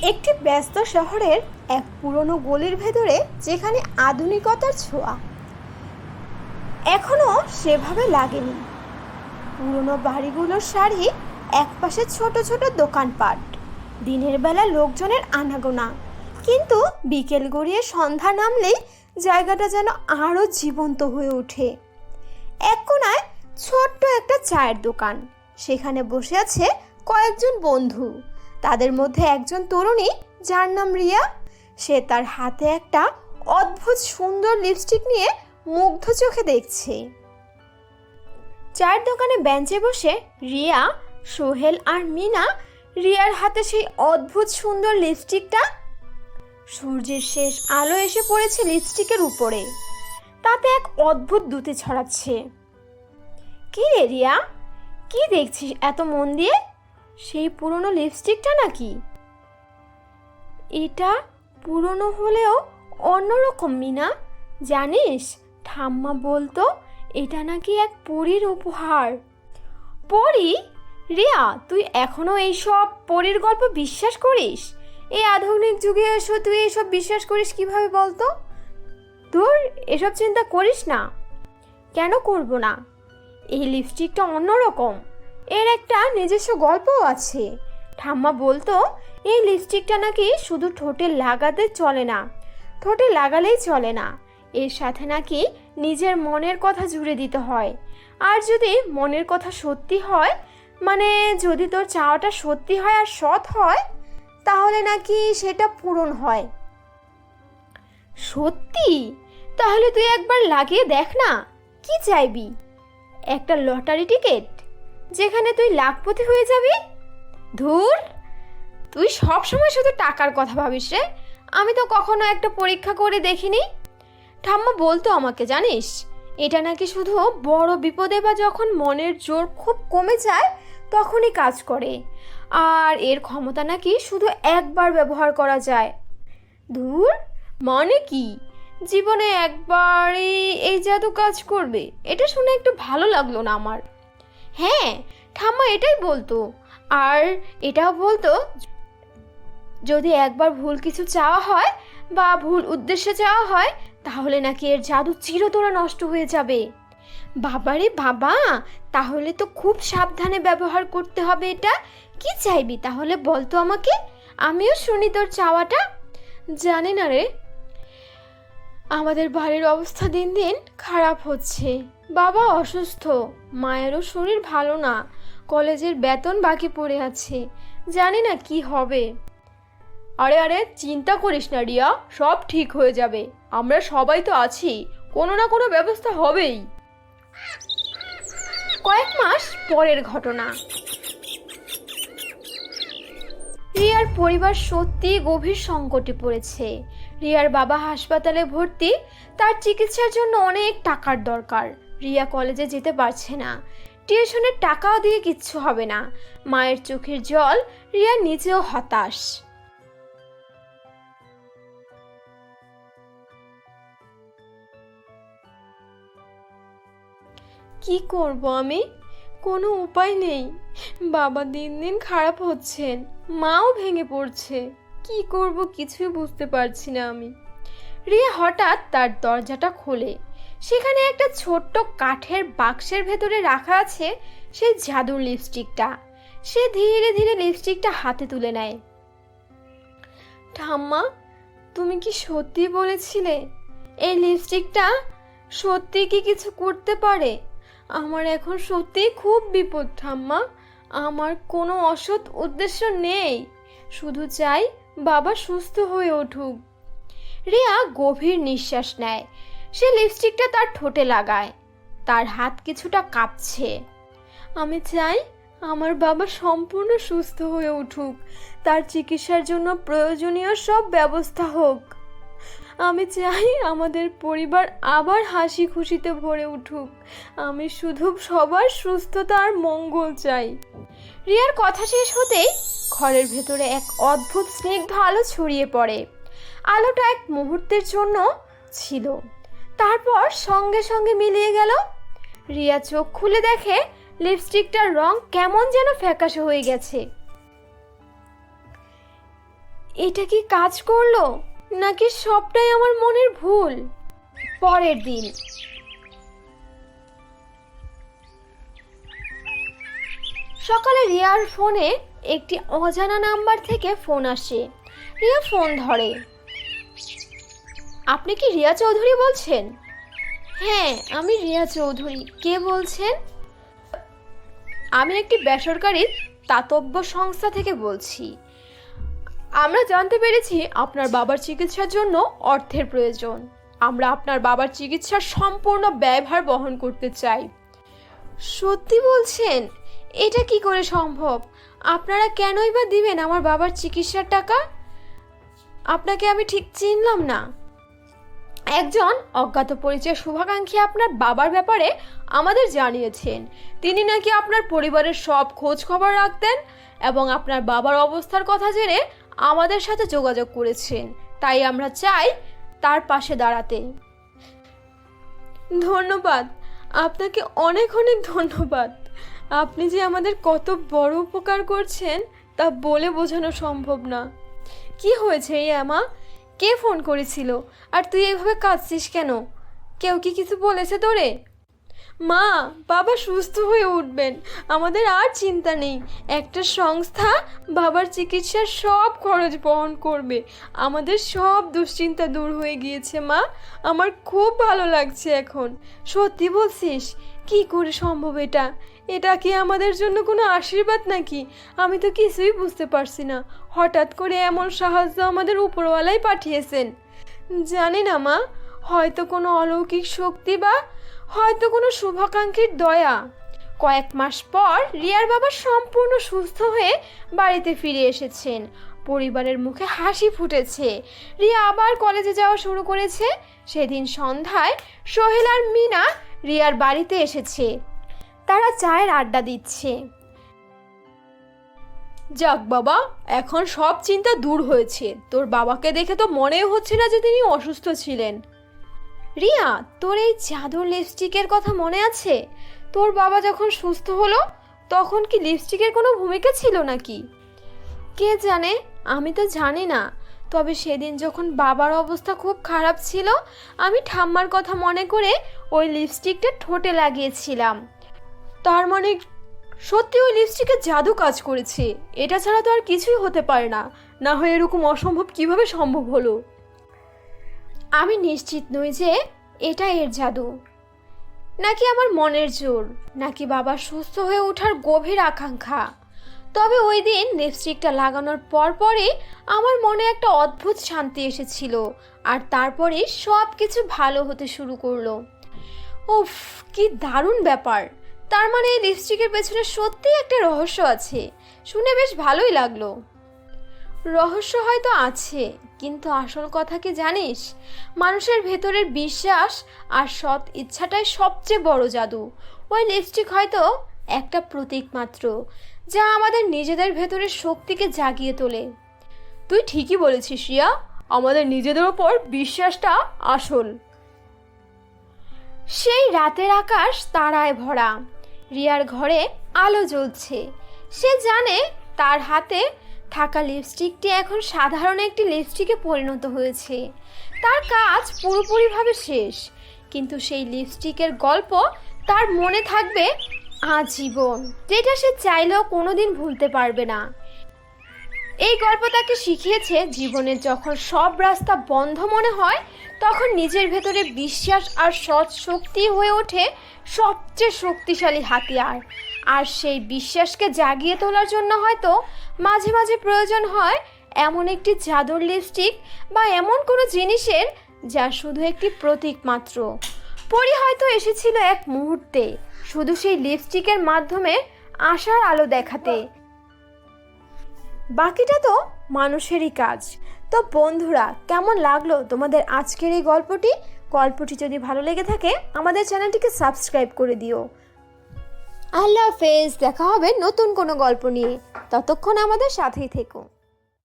একটি ব্যস্ত শহরের এক পুরনো গলির ভেতরে, যেখানে আধুনিকতার ছোঁয়া এখনো সেভাবে লাগেনি। পুরনো বাড়িগুলোর সারি, একপাশে ছোট ছোট দোকানপাট, দিনের বেলা লোকজনের আনাগোনা, কিন্তু বিকেল গড়িয়ে সন্ধ্যা নামলেই জায়গাটা যেন আরও জীবন্ত হয়ে ওঠে। এক কোণায় ছোট্ট একটা চায়ের দোকান, সেখানে বসে আছে কয়েকজন বন্ধু। তাদের মধ্যে একজন তরুণী, যার নাম রিয়া। সে তার হাতে একটা অদ্ভুত সুন্দর লিপস্টিক নিয়ে মুগ্ধ চোখে দেখছে। চায়ের দোকানে বেঞ্চে বসে রিয়া, সোহেল আর মিনা রিয়ার হাতে সেই অদ্ভুত সুন্দর লিপস্টিকটা। সূর্যের শেষ আলো এসে পড়েছে লিপস্টিকের উপরে, তাতে এক অদ্ভুত দ্যুতি ছড়াচ্ছে। কি রে রিয়া, কি দেখছিস এত মন দিয়ে? সেই পুরনো লিপস্টিকটা নাকি? এটা পুরনো হলেও অন্যরকম মিনা। জানিস, ঠাম্মা বলতো এটা নাকি এক পরীর উপহার। পরী? রিয়া, তুই এখনো এইসব পরীর গল্প বিশ্বাস করিস? এই আধুনিক যুগে এসো তুই এইসব বিশ্বাস করিস কিভাবে বলতো? তোর এসব চিন্তা করিস না। কেন করব না? এই লিপস্টিকটা অন্যরকম, এর একটা নিজস্ব গল্পও আছে। ঠাম্মা বলতো এই লিপস্টিকটা নাকি শুধু ঠোঁটে লাগাতে চলে না, ঠোঁটে লাগালেই চলে না, এর সাথে নাকি নিজের মনের কথা জুড়ে দিতে হয়। আর যদি মনের কথা সত্যি হয়, মানে যদি তোর চাওয়াটা সত্যি হয় আর সৎ হয়, তাহলে নাকি সেটা পূরণ হয়। সত্যি? তাহলে তুই একবার লাগিয়ে দেখ না। কি চাইবি? একটা লটারি টিকিট, যেখানে তুই লাখপতি হয়ে যাবি? ধুর, তুই সব সময় শুধু টাকার কথা ভাবিস রে। আমি তো কখনো একটা পরীক্ষা করে দেখিনি। ঠাম্মা বলতো আমাকে, জানিস, এটা নাকি শুধু বড় বিপদে বা যখন মনের জোর খুব কমে যায় তখনই কাজ করে, আর এর ক্ষমতা নাকি শুধু একবার ব্যবহার করা যায়। ধুর, মানে কি? জীবনে একবারই এই জাদু কাজ করবে? এটা শুনে একটু ভালো লাগলো না আমার। হ্যাঁ, ঠাম্মা এটাই বলতো। আর এটাও বলতো যদি একবার ভুল কিছু চাওয়া হয় বা ভুল উদ্দেশ্যে চাওয়া হয়, তাহলে নাকি এর জাদু চিরতরে নষ্ট হয়ে যাবে। বাবারে বাবা, তাহলে তো খুব সাবধানে ব্যবহার করতে হবে এটা। কি চাইবি তাহলে বলতো আমাকে, আমিও শুনি তোর চাওয়াটা। জানি না রে, আমাদের বাড়ির অবস্থা দিন দিন খারাপ হচ্ছে। বাবা অসুস্থ, মায়েরও শরীর ভালো না, কলেজের বেতন বাকি পড়ে আছে, জানি না কি হবে। আরে আরে, চিন্তা করিস না রিয়া, সব ঠিক হয়ে যাবে। আমরা সবাই তো আছি, কোনো না কোনো ব্যবস্থা হবেই। কয়েক মাস পরের ঘটনা। রিয়ার পরিবার সত্যি গভীর সংকটে পড়েছে। রিয়ার বাবা হাসপাতালে ভর্তি, তার চিকিৎসার জন্য অনেক টাকার দরকার। রিয়া কলেজে যেতে পারছে না, টিউশনের টাকাও দিয়ে কিচ্ছু হবে না। মায়ের চোখের জল, রিয়া নিজেও হতাশ। কি করব আমি? কোনো উপায় নেই। বাবা দিন দিন খারাপ হচ্ছেন, মাও ভেঙে পড়ছে। কি করব কিছুই বুঝতে পারছি না আমি। রিয়া হঠাৎ তার দরজাটা খোলে। সেখানে একটা ছোট্ট কাঠের বাক্সের ভেতরে রাখা আছে সেই জাদুর লিপস্টিকটা। সে ধীরে ধীরে লিপস্টিকটা হাতে তুলে নেয়। ঠাম্মা, তুমি কি সত্যি বলেছিলে এই লিপস্টিকটা সত্যি কি কিছু করতে পারে? আমার এখন সত্যিই খুব বিপদ ঠাম্মা। আমার কোনো অসৎ উদ্দেশ্য নেই, শুধু চাই বাবা সুস্থ হয়ে উঠুক। রিয়া গভীর নিঃশ্বাস নেয়। সে লিপস্টিকটা তার ঠোঁটে লাগায়। তার হাত কিছুটা কাঁপছে। আমি চাই আমার বাবা সম্পূর্ণ সুস্থ হয়ে উঠুক, তার চিকিৎসার জন্য প্রয়োজনীয় সব ব্যবস্থা হোক। আমি চাই আমাদের পরিবার আবার হাসি খুশিতে ভরে উঠুক। আমি শুধু সবার সুস্থতা আর মঙ্গল চাই। রিয়ার কথা শেষ হতেই ঘরের ভেতরে এক অদ্ভুত স্নিগ্ধ আলো ছড়িয়ে পড়ে। আলোটা এক মুহূর্তের জন্য ছিল, তারপর সঙ্গে সঙ্গে মিলিয়ে গেল। রিয়া চোখ খুলে দেখে লিপস্টিকটার রং কেমন যেন ফ্যাকাশে হয়ে গেছে। এটা কি কাজ করলো নাকি সবটাই আমার মনের ভুল? পরের দিন সকালে রিয়ার ফোনে একটি অজানা নাম্বার থেকে ফোন আসে। রিয়া ফোন ধরে। আপনি কি রিয়া চৌধুরী বলছেন? হ্যাঁ, আমি রিয়া চৌধুরী। কে বলছেন? আমি একটি বেসরকারি দাতব্য সংস্থা থেকে বলছি। আমরা জানতে পেরেছি আপনার বাবার চিকিৎসার জন্য অর্থের প্রয়োজন। আমরা আপনার বাবার চিকিৎসার সম্পূর্ণ ব্যয়ভার বহন করতে চাই। সত্যি বলছেন? এটা কি করে সম্ভব? আপনারা কেনই বা দিবেন আমার বাবার চিকিৎসার টাকা? আপনাকে আমি ঠিক চিনলাম না। একজন অজ্ঞাত পরিচয় শুভাকাঙ্ক্ষী আপনার বাবার ব্যাপারে আমাদের জানিয়েছেন। তিনি নাকি আপনার পরিবারের সব খোঁজ খবর রাখতেন এবং আপনার বাবার অবস্থার কথা জেনে আমাদের সাথে যোগাযোগ করেছেন। তাই আমরা চাই তার পাশে দাঁড়াতে। ধন্যবাদ, আপনাকে অনেক অনেক ধন্যবাদ। আপনি যে আমাদের কত বড় উপকার করছেন তা বলে বোঝানো সম্ভব না। কি হয়েছে মা? কে ফোন করেছিল? আর তুই এভাবে কাঁদছিস কেন? কেউ কি কিছু বলেছে তোরে? মা, বাবা সুস্থ হয়ে উঠবেন, আমাদের আর চিন্তা নেই। একটা সংস্থা বাবার চিকিৎসার সব খরচ বহন করবে। আমাদের সব দুশ্চিন্তা দূর হয়ে গিয়েছে মা। আমার খুব ভালো লাগছে এখন। সত্যি বলছিস? কি করে সম্ভব এটা? এটা কি আমাদের জন্য কোনো আশীর্বাদ নাকি? আমি তো কিছুই বুঝতে পারছি না। হঠাৎ করে এমন সাহায্য আমাদের উপরওয়ালাই পাঠিয়েছেন। জানি না মা, হয়তো কোনো অলৌকিক শক্তি বা হয়তো কোনো শুভাকাঙ্ক্ষীর দয়া। কয়েক মাস পর রিয়ার বাবা সম্পূর্ণ সুস্থ হয়ে বাড়িতে ফিরে এসেছেন। পরিবারের মুখে হাসি ফুটেছে। রিয়া আবার কলেজে যাওয়া শুরু করেছে। সেদিন সন্ধ্যায় সোহেল আর মিনা রিয়ার বাড়িতে এসেছে। তারা চায়ের আড্ডা দিচ্ছে। যাক বাবা, এখন সব চিন্তা দূর হয়েছে। তোর বাবাকে দেখে তো মনেই হচ্ছে না যে তিনি অসুস্থ ছিলেন। রিয়া, তোর এই জাদুর লিপস্টিকের কথা মনে আছে? তোর বাবা যখন সুস্থ হলো তখন কি লিপস্টিকের কোনো ভূমিকা ছিল নাকি? কে জানে, আমি তো জানি না। তবে সেদিন যখন বাবার অবস্থা খুব খারাপ ছিল, আমি ঠাম্মার কথা মনে করে ওই লিপস্টিকটা ঠোঁটে লাগিয়েছিলাম। তার মানে সত্যি ওই লিপস্টিকে জাদু কাজ করেছে। এটা ছাড়া তো আর কিছুই হতে পারে না। না হয় এরকম অসম্ভব কিভাবে সম্ভব হলো? আমি নিশ্চিত নই যে এটা এর জাদু, নাকি আমার মনের জোর, নাকি বাবার সুস্থ হয়ে ওঠার গভীর আকাঙ্ক্ষা। তবে ওই দিন লিপস্টিকটা লাগানোর পরই আমার মনে একটা অদ্ভুত শান্তি এসেছিল। আর তারপরে সব কিছু ভালো হতে শুরু করলো। উফ, কি দারুণ ব্যাপার! তার মানে এই লিপস্টিকের পেছনে সত্যিই একটা রহস্য আছে। শুনে বেশ ভালোই লাগলো। রহস্য হয়তো আছে, কিন্তু আসল কথা কি জানিস? মানুষের ভেতরের বিশ্বাস আর সৎ ইচ্ছাটাই সবচেয়ে বড় জাদু। ওই লিপস্টিক হয়তো একটা প্রতীক মাত্র, যা আমাদের নিজেদের ভেতরের শক্তিকে জাগিয়ে তোলে। তুই ঠিকই বলেছিস রিয়া, আমাদের নিজেদের ওপর বিশ্বাসটা আসল। সেই রাতের আকাশ তারায় ভরা। রিয়ার ঘরে আলো জ্বলছে। সে জানে তার হাতে থাকা লিপস্টিকটি এখন সাধারণ একটি লিপস্টিকে পরিণত হয়েছে। তার কাজ পুরোপুরিভাবে শেষ, কিন্তু সেই লিপস্টিকের গল্প তার মনে থাকবে আজীবন, যেটা সে চাইলেও কোনোদিন ভুলতে পারবে না। এই গল্প তাকে শিখিয়েছে জীবনের যখন সব রাস্তা বন্ধ মনে হয়, তখন নিজের ভেতরে বিশ্বাস আর সৎ শক্তি হয়ে ওঠে সবচেয়ে শক্তিশালী হাতিয়ার। আর সেই বিশ্বাসকে জাগিয়ে তোলার জন্য হয়তো মাঝে মাঝে প্রয়োজন হয় এমন একটি জাদুর লিপস্টিক বা এমন কোনো জিনিসের যা শুধু একটি প্রতীক মাত্র। পরি হয়তো এসেছিল এক মুহূর্তে, শুধু সেই লিপস্টিকের মাধ্যমে আশার আলো দেখাতে। বাকিটা তো মানুষেরই কাজ। তো বন্ধুরা, কেমন লাগলো তোমাদের আজকের এই গল্পটি যদি ভালো লেগে থাকে আমাদের চ্যানেলটিকে সাবস্ক্রাইব করে দিও। আল্লাহ হাফেজ, দেখা হবে নতুন কোনো গল্প নিয়ে। ততক্ষণ আমাদের সাথেই থেকো।